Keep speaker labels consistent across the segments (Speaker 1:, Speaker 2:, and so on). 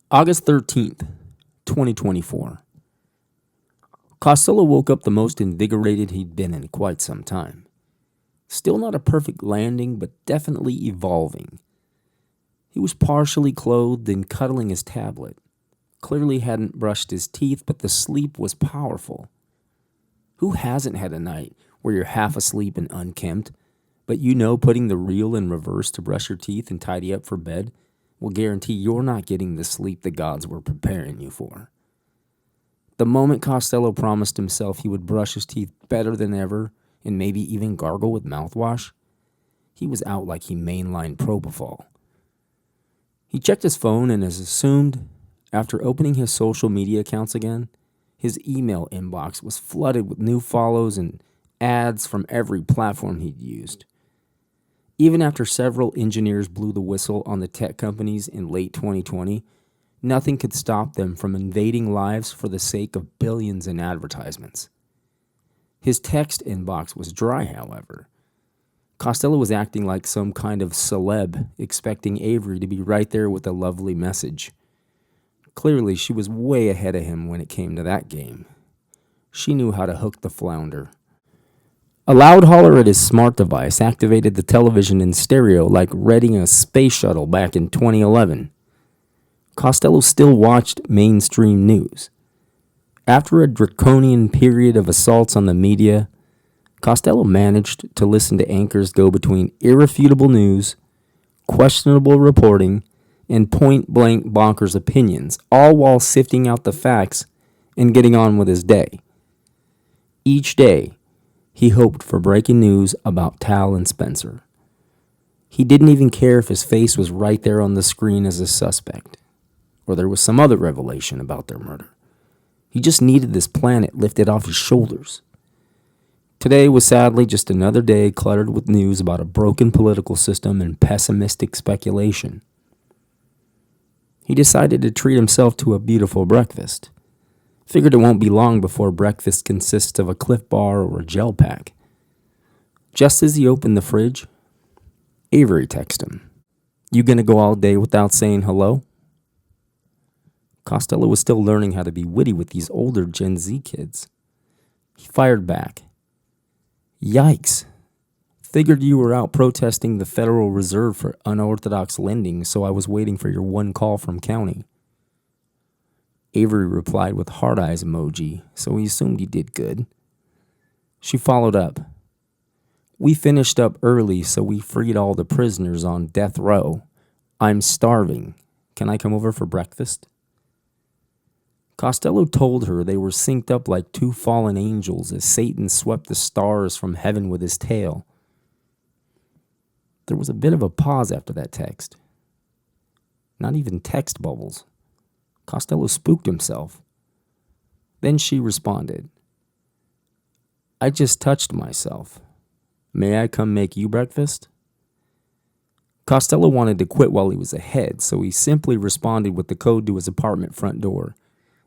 Speaker 1: August 13th, 2024. Costello woke up the most invigorated he'd been in quite some time. Still not a perfect landing, but definitely evolving. He was partially clothed and cuddling his tablet. Clearly hadn't brushed his teeth, but the sleep was powerful. Who hasn't had a night where you're half asleep and unkempt, but you know putting the reel in reverse to brush your teeth and tidy up for bed will guarantee you're not getting the sleep the gods were preparing you for? The moment Costello promised himself he would brush his teeth better than ever and maybe even gargle with mouthwash, he was out like he mainlined propofol. He checked his phone and, as assumed, after opening his social media accounts again, his email inbox was flooded with new follows and ads from every platform he'd used. Even after several engineers blew the whistle on the tech companies in late 2020, nothing could stop them from invading lives for the sake of billions in advertisements. His text inbox was dry, however. Costello was acting like some kind of celeb, expecting Avery to be right there with a lovely message. Clearly, she was way ahead of him when it came to that game. She knew how to hook the flounder. A loud holler at his smart device activated the television in stereo like readying a space shuttle back in 2011. Costello still watched mainstream news. After a draconian period of assaults on the media, Costello managed to listen to anchors go between irrefutable news, questionable reporting, and point-blank bonkers opinions, all while sifting out the facts and getting on with his day. Each day, he hoped for breaking news about Tal and Spencer. He didn't even care if his face was right there on the screen as a suspect, or there was some other revelation about their murder. He just needed this planet lifted off his shoulders. Today was sadly just another day cluttered with news about a broken political system and pessimistic speculation. He decided to treat himself to a beautiful breakfast. Figured it won't be long before breakfast consists of a Cliff Bar or a gel pack. Just as he opened the fridge, Avery texted him, "You gonna go all day without saying hello?" Costello was still learning how to be witty with these older Gen Z kids. He fired back, "Yikes. Figured you were out protesting the Federal Reserve for unorthodox lending, so I was waiting for your one call from county." Avery replied with heart eyes emoji, so he assumed he did good. She followed up, "We finished up early, so we freed all the prisoners on death row. I'm starving. Can I come over for breakfast?" Costello told her they were synced up like two fallen angels as Satan swept the stars from heaven with his tail. There was a bit of a pause after that text. Not even text bubbles. Costello spooked himself. Then she responded, "I just touched myself. May I come make you breakfast?" Costello wanted to quit while he was ahead, so he simply responded with the code to his apartment front door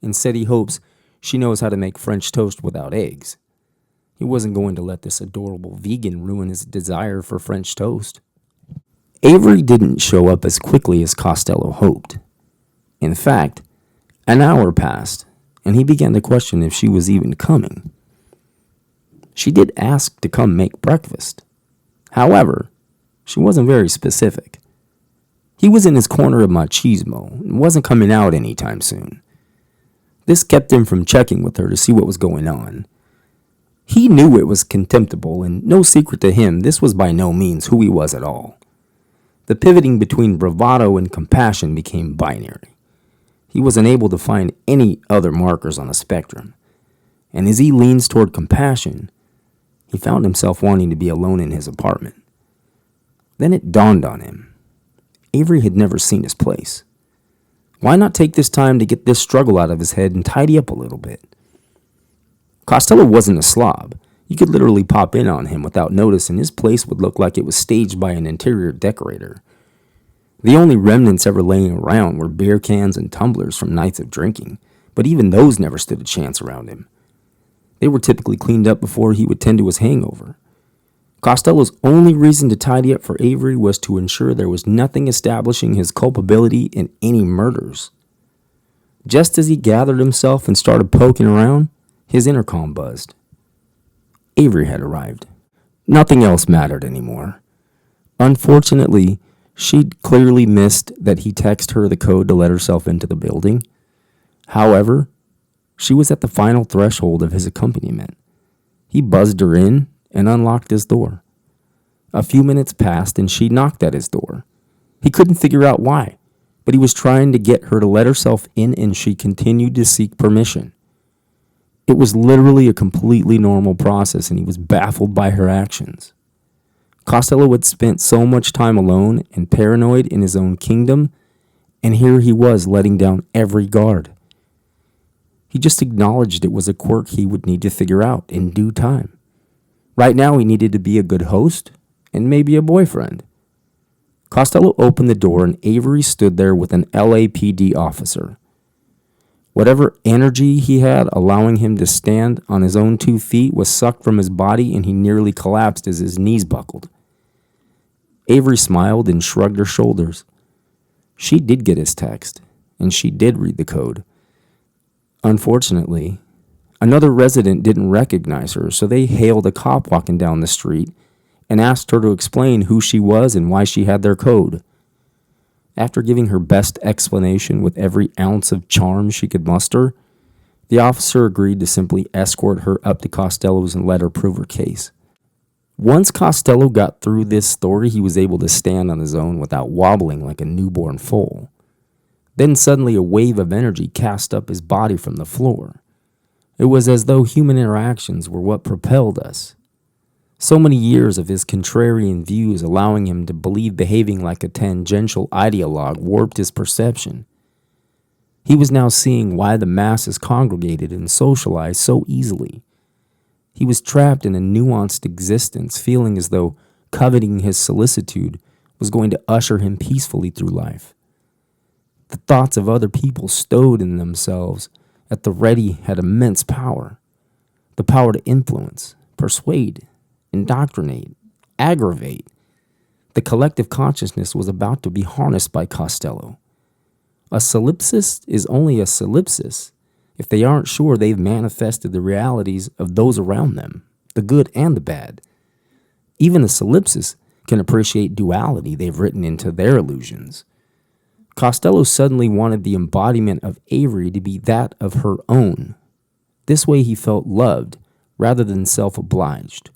Speaker 1: and said he hopes she knows how to make French toast without eggs. He wasn't going to let this adorable vegan ruin his desire for French toast. Avery didn't show up as quickly as Costello hoped. In fact, an hour passed, and he began to question if she was even coming. She did ask to come make breakfast. However, she wasn't very specific. He was in his corner of machismo and wasn't coming out anytime soon. This kept him from checking with her to see what was going on. He knew it was contemptible, and no secret to him, this was by no means who he was at all. The pivoting between bravado and compassion became binary. He was unable to find any other markers on the spectrum, and as he leans toward compassion, he found himself wanting to be alone in his apartment. Then it dawned on him. Avery had never seen his place. Why not take this time to get this struggle out of his head and tidy up a little bit? Costello wasn't a slob. You could literally pop in on him without notice, and his place would look like it was staged by an interior decorator. The only remnants ever laying around were beer cans and tumblers from nights of drinking, but even those never stood a chance around him. They were typically cleaned up before he would tend to his hangover. Costello's only reason to tidy up for Avery was to ensure there was nothing establishing his culpability in any murders. Just as he gathered himself and started poking around, his intercom buzzed. Avery had arrived. Nothing else mattered anymore. Unfortunately, she'd clearly missed that he texted her the code to let herself into the building. However, she was at the final threshold of his accompaniment. He buzzed her in and unlocked his door. A few minutes passed and she knocked at his door. He couldn't figure out why, but he was trying to get her to let herself in and she continued to seek permission. It was literally a completely normal process and he was baffled by her actions. Costello had spent so much time alone and paranoid in his own kingdom, and here he was letting down every guard. He just acknowledged it was a quirk he would need to figure out in due time. Right now he needed to be a good host and maybe a boyfriend. Costello opened the door and Avery stood there with an LAPD officer. Whatever energy he had allowing him to stand on his own 2 feet was sucked from his body and he nearly collapsed as his knees buckled. Avery smiled and shrugged her shoulders. She did get his text, and she did read the code. Unfortunately, another resident didn't recognize her, so they hailed a cop walking down the street and asked her to explain who she was and why she had their code. After giving her best explanation with every ounce of charm she could muster, the officer agreed to simply escort her up to Costello's and let her prove her case. Once Costello got through this story, he was able to stand on his own without wobbling like a newborn foal. Then suddenly a wave of energy cast up his body from the floor. It was as though human interactions were what propelled us. So many years of his contrarian views allowing him to believe behaving like a tangential ideologue warped his perception. He was now seeing why the masses congregated and socialized so easily. He was trapped in a nuanced existence, feeling as though coveting his solicitude was going to usher him peacefully through life. The thoughts of other people stowed in themselves at the ready had immense power. The power to influence, persuade, indoctrinate, aggravate. The collective consciousness was about to be harnessed by Costello. A solipsist is only a solipsist if they aren't sure they've manifested the realities of those around them, the good and the bad. Even a solipsist can appreciate duality they've written into their illusions. Costello suddenly wanted the embodiment of Avery to be that of her own. This way he felt loved rather than self-obliged.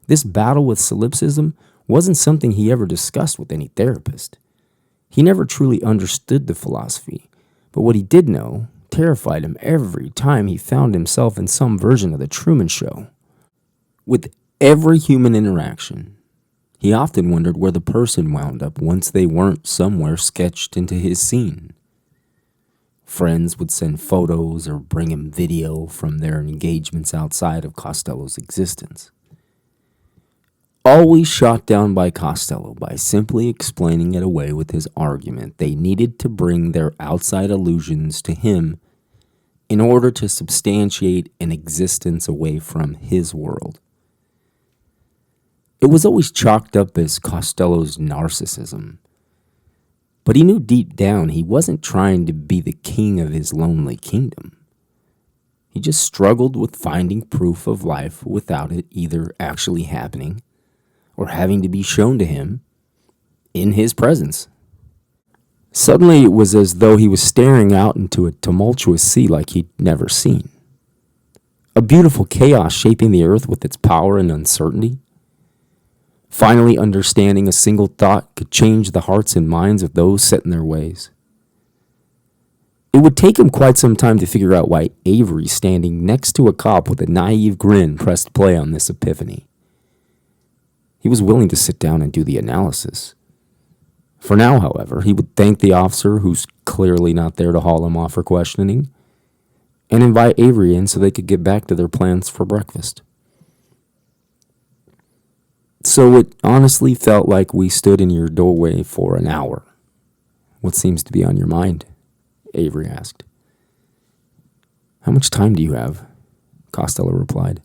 Speaker 1: This battle with solipsism wasn't something he ever discussed with any therapist. He never truly understood the philosophy, but what he did know terrified him every time he found himself in some version of the Truman Show. With every human interaction, he often wondered where the person wound up once they weren't somewhere sketched into his scene. Friends would send photos or bring him video from their engagements outside of Costello's existence. Always shot down by Costello by simply explaining it away with his argument they needed to bring their outside illusions to him in order to substantiate an existence away from his world. It was always chalked up as Costello's narcissism, but he knew deep down he wasn't trying to be the king of his lonely kingdom. He just struggled with finding proof of life without it either actually happening or having to be shown to him in his presence. Suddenly it was as though he was staring out into a tumultuous sea like he'd never seen. A beautiful chaos shaping the earth with its power and uncertainty. Finally understanding a single thought could change the hearts and minds of those set in their ways. It would take him quite some time to figure out why Avery, standing next to a cop with a naive grin, pressed play on this epiphany. He was willing to sit down and do the analysis. For now, however, he would thank the officer, who's clearly not there to haul him off for questioning, and invite Avery in so they could get back to their plans for breakfast. So it honestly felt like we stood in your doorway for an hour. What seems to be on your mind? Avery asked. How much time do you have? Costello replied.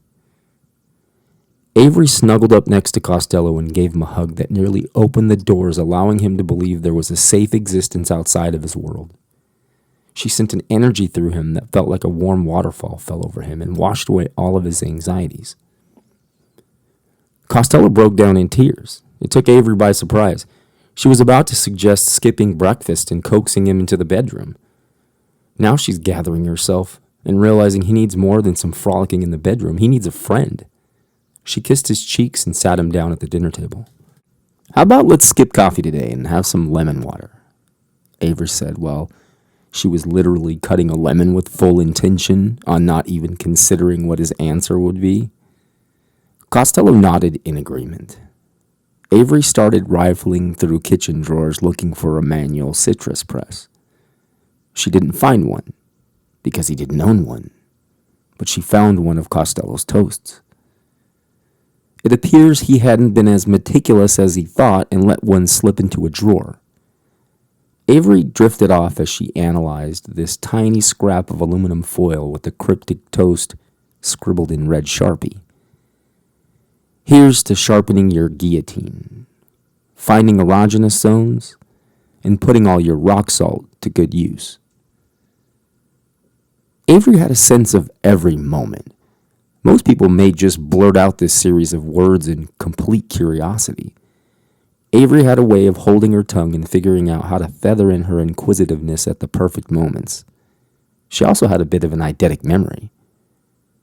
Speaker 1: Avery snuggled up next to Costello and gave him a hug that nearly opened the doors, allowing him to believe there was a safe existence outside of his world. She sent an energy through him that felt like a warm waterfall fell over him and washed away all of his anxieties. Costello broke down in tears. It took Avery by surprise. She was about to suggest skipping breakfast and coaxing him into the bedroom. Now she's gathering herself and realizing he needs more than some frolicking in the bedroom. He needs a friend. She kissed his cheeks and sat him down at the dinner table. "How about let's skip coffee today and have some lemon water?" Avery said, while she was literally cutting a lemon with full intention on not even considering what his answer would be. Costello nodded in agreement. Avery started rifling through kitchen drawers looking for a manual citrus press. She didn't find one, because he didn't own one, but she found one of Costello's toasts. It appears he hadn't been as meticulous as he thought and let one slip into a drawer. Avery drifted off as she analyzed this tiny scrap of aluminum foil with the cryptic toast scribbled in red Sharpie. "Here's to sharpening your guillotine, finding erogenous zones, and putting all your rock salt to good use." Avery had a sense of every moment. Most people may just blurt out this series of words in complete curiosity. Avery had a way of holding her tongue and figuring out how to feather in her inquisitiveness at the perfect moments. She also had a bit of an eidetic memory,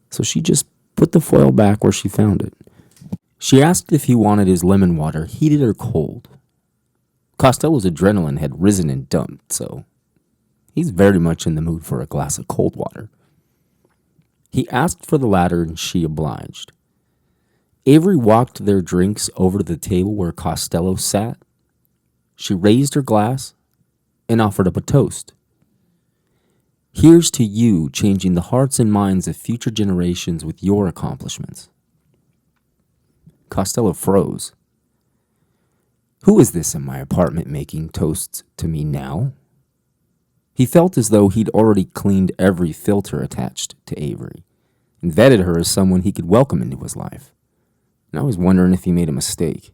Speaker 1: so she just put the foil back where she found it. She asked if he wanted his lemon water heated or cold. Costello's adrenaline had risen and dumped, so he's very much in the mood for a glass of cold water. He asked for the latter and she obliged. Avery walked their drinks over to the table where Costello sat. She raised her glass and offered up a toast. "Here's to you changing the hearts and minds of future generations with your accomplishments." Costello froze. Who is this in my apartment making toasts to me now? He felt as though he'd already cleaned every filter attached to Avery and vetted her as someone he could welcome into his life. Now he's wondering if he made a mistake.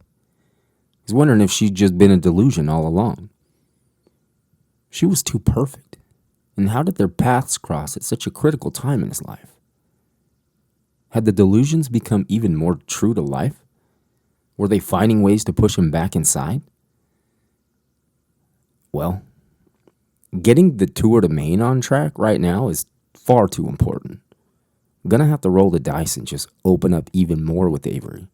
Speaker 1: He's wondering if she'd just been a delusion all along. She was too perfect. And how did their paths cross at such a critical time in his life? Had the delusions become even more true to life? Were they finding ways to push him back inside? Well, getting the tour to Maine on track right now is far too important. I'm gonna have to roll the dice and just open up even more with Avery.